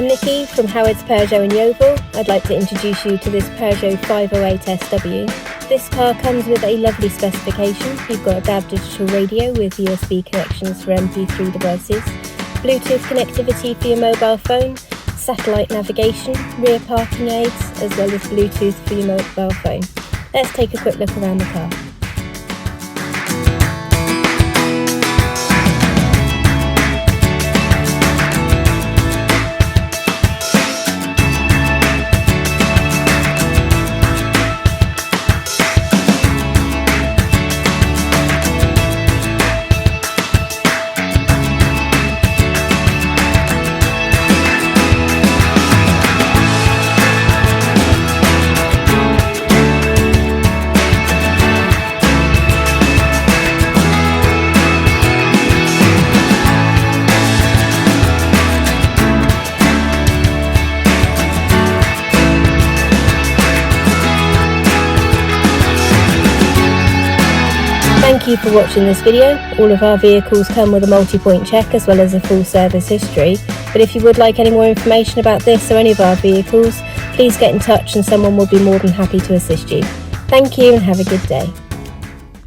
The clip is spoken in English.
Nikki from Howard's Peugeot in Yeovil. I'd like to introduce you to this Peugeot 508 SW. This car comes with a lovely specification. You've got a DAB digital radio with USB connections for MP3 devices, Bluetooth connectivity for your mobile phone, satellite navigation, rear parking aids, as well as Bluetooth for your mobile phone. Let's take a quick look around the car. Thank you for watching this video. All of our vehicles come with a multi-point check as well as a full service history. But if you would like any more information about this or any of our vehicles, please get in touch and someone will be more than happy to assist you. Thank you and have a good day.